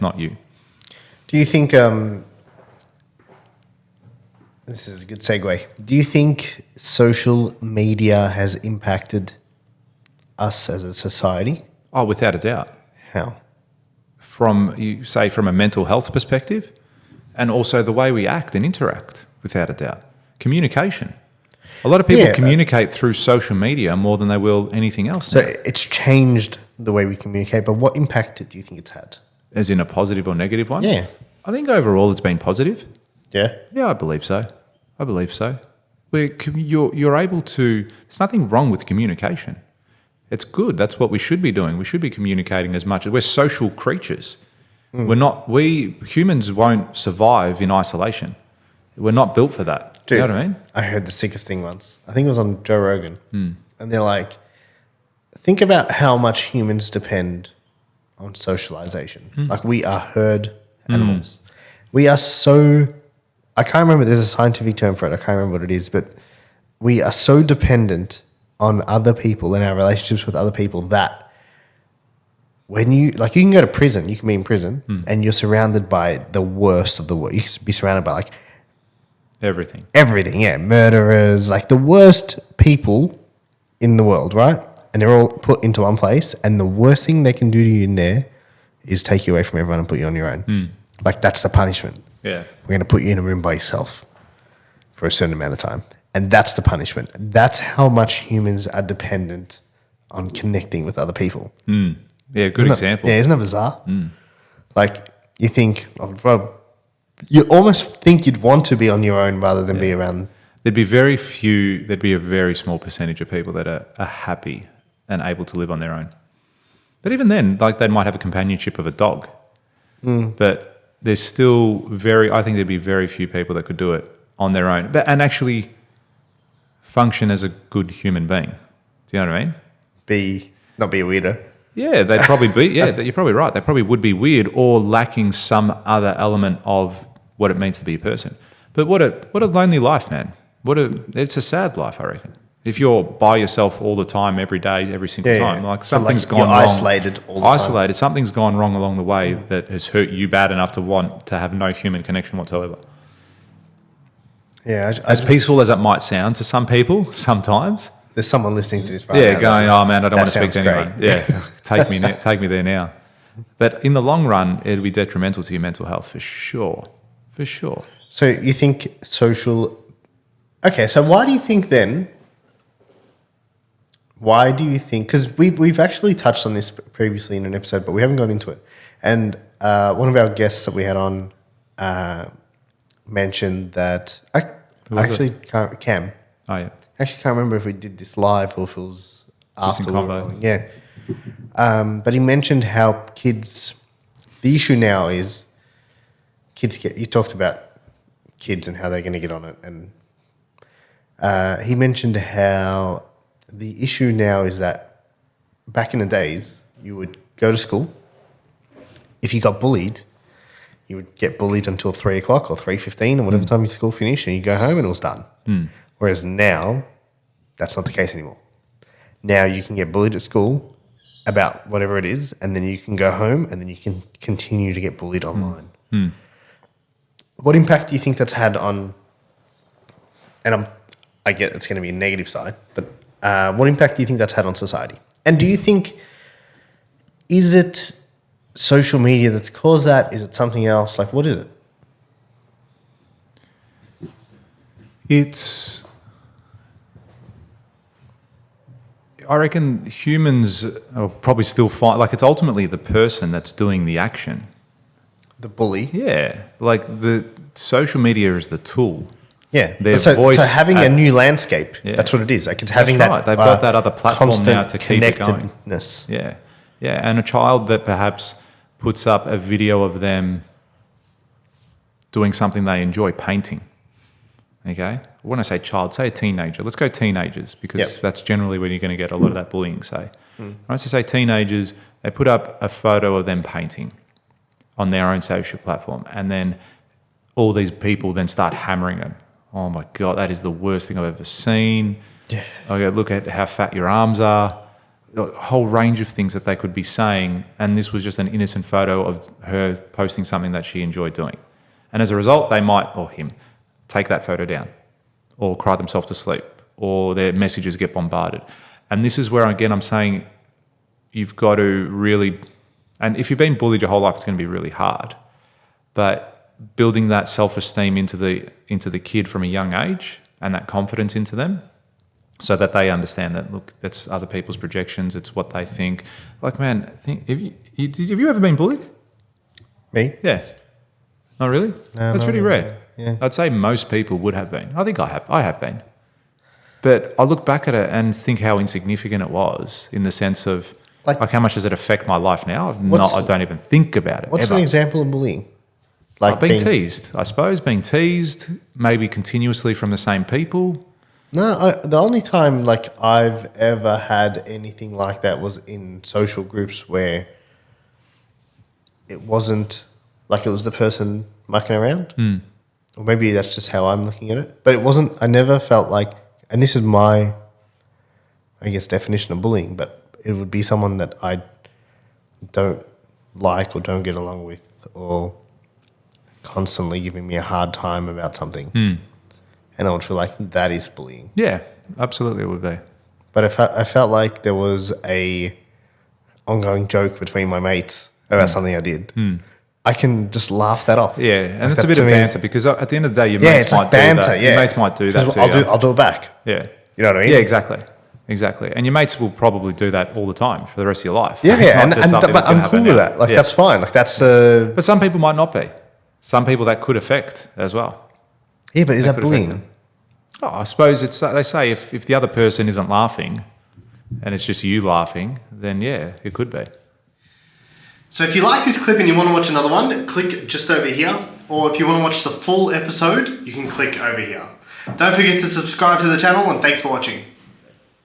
not you. Do you think, this is a good segue, do you think social media has impacted us as a society? Oh, without a doubt. How? From a mental health perspective, and also the way we act and interact, without a doubt. Communication. A lot of people communicate through social media more than they will anything else. So it's changed the way we communicate, but what impact do you think it's had? As in a positive or negative one? Yeah. I think overall it's been positive. Yeah? Yeah, I believe so. You're able to, there's nothing wrong with communication. It's good. That's what we should be doing. We should be communicating as much. We're social creatures. Humans won't survive in isolation. We're not built for that. Dude, you know what I mean? I heard the sickest thing once. I think it was on Joe Rogan. And they're like, think about how much humans depend on socialization. Like we are herd animals. We are so, I can't remember, there's a scientific term for it. I can't remember what it is, but we are so dependent on other people and our relationships with other people that when you can go to prison, you can be in prison and you're surrounded by the worst of the worst. You can be surrounded by like everything, yeah. Murderers, like the worst people in the world, right? And they're all put into one place, and the worst thing they can do to you in there is take you away from everyone and put you on your own. Like that's the punishment. Yeah. We're going to put you in a room by yourself for a certain amount of time. And that's the punishment. That's how much humans are dependent on connecting with other people. Yeah, good example. Isn't that bizarre? Like you think, you almost think you'd want to be on your own rather than be around. There'd be a very small percentage of people that are happy and able to live on their own. But even then, like they might have a companionship of a dog. But there's still I think there'd be very few people that could do it on their own. And actually function as a good human being. Do you know what I mean? Not be a weirdo. Yeah, they'd probably be. Yeah, you're probably right. They probably would be weird or lacking some other element of what it means to be a person. But what a lonely life, man. It's a sad life, I reckon. If you're by yourself all the time, every day, every single time, like something's gone wrong. Isolated all the time. Something's gone wrong along the way that has hurt you bad enough to want to have no human connection whatsoever. Yeah, as peaceful as it might sound to some people, sometimes there's someone listening to this right now. Yeah, going, oh man, I don't want to speak to great. anyone. Yeah, take me there now. But in the long run, it'll be detrimental to your mental health for sure. For sure. So you think social... Okay, so why do you think then... Why do you think... Because we've actually touched on this previously in an episode, but we haven't gone into it. And one of our guests that we had on mentioned that... Cam. Oh, yeah. I actually can't remember if we did this live or if it was after. Yeah. But he mentioned how kids... The issue now is kids you talked about kids and how they're going to get on it. And he mentioned how the issue now is that back in the days, you would go to school. If you got bullied, you would get bullied until 3 o'clock or 3:15 or whatever time your school finished, and you go home and it was done. Whereas now, that's not the case anymore. Now you can get bullied at school about whatever it is, and then you can go home and then you can continue to get bullied online. What impact do you think that's had on, and I get it's going to be a negative side, but what impact do you think that's had on society? And do you think, is it social media that's caused that? Is it something else? Like, what is it? I reckon humans are probably still fine. Like, it's ultimately the person that's doing the action. The bully? Yeah. Like, the social media is the tool. Yeah. Their so voice having a new landscape, that's what it is. Like, it's having that. Right. They've got that other platform now to keep it going. Yeah. Yeah. And a child that perhaps puts up a video of them doing something they enjoy, painting. Okay? When I say child, say a teenager. Let's go teenagers, because that's generally when you're going to get a lot of that bullying, say. Right? So say teenagers, they put up a photo of them painting on their own social platform, and then all these people then start hammering them. Oh my God, that is the worst thing I've ever seen. Yeah. Okay, look at how fat your arms are. a whole range of things that they could be saying, and this was just an innocent photo of her posting something that she enjoyed doing. And as a result, they might, or him, take that photo down or cry themselves to sleep or their messages get bombarded. And this is where, again, I'm saying you've got to really, and if you've been bullied your whole life, it's going to be really hard. But building that self-esteem into the kid from a young age and that confidence into them, so that they understand that, look, that's other people's projections, it's what they think. Like, man, have you ever been bullied? Me? Yeah. Not really? No, that's pretty rare. Yeah. I'd say most people would have been. I think I have been. But I look back at it and think how insignificant it was in the sense of, like how much does it affect my life now? I don't even think about it. What's ever. an example of bullying? Like being teased, I suppose. Being teased, maybe continuously from the same people. No, the only time like I've ever had anything like that was in social groups where it wasn't like it was the person mucking around. Or maybe that's just how I'm looking at it. But it wasn't, I never felt like, and this is my, I guess, definition of bullying, but it would be someone that I don't like or don't get along with or constantly giving me a hard time about something. And I would feel like that is bullying. Yeah, absolutely it would be. But I felt like there was a ongoing joke between my mates about something I did. I can just laugh that off. Yeah, and like it's a bit of banter because at the end of the day, your mates might do that. Your mates might do that too. I'll do it back. Yeah. You know what I mean? Yeah, exactly. And your mates will probably do that all the time for the rest of your life. Yeah, but I'm cool with that. Like, that's fine. Like, that's... But some people might not be. Some people that could affect as well. Yeah, but is that bullying? Oh, I suppose they say if the other person isn't laughing and it's just you laughing, then yeah, it could be. So if you like this clip and you want to watch another one, click just over here. Or if you want to watch the full episode, you can click over here. Don't forget to subscribe to the channel and thanks for watching.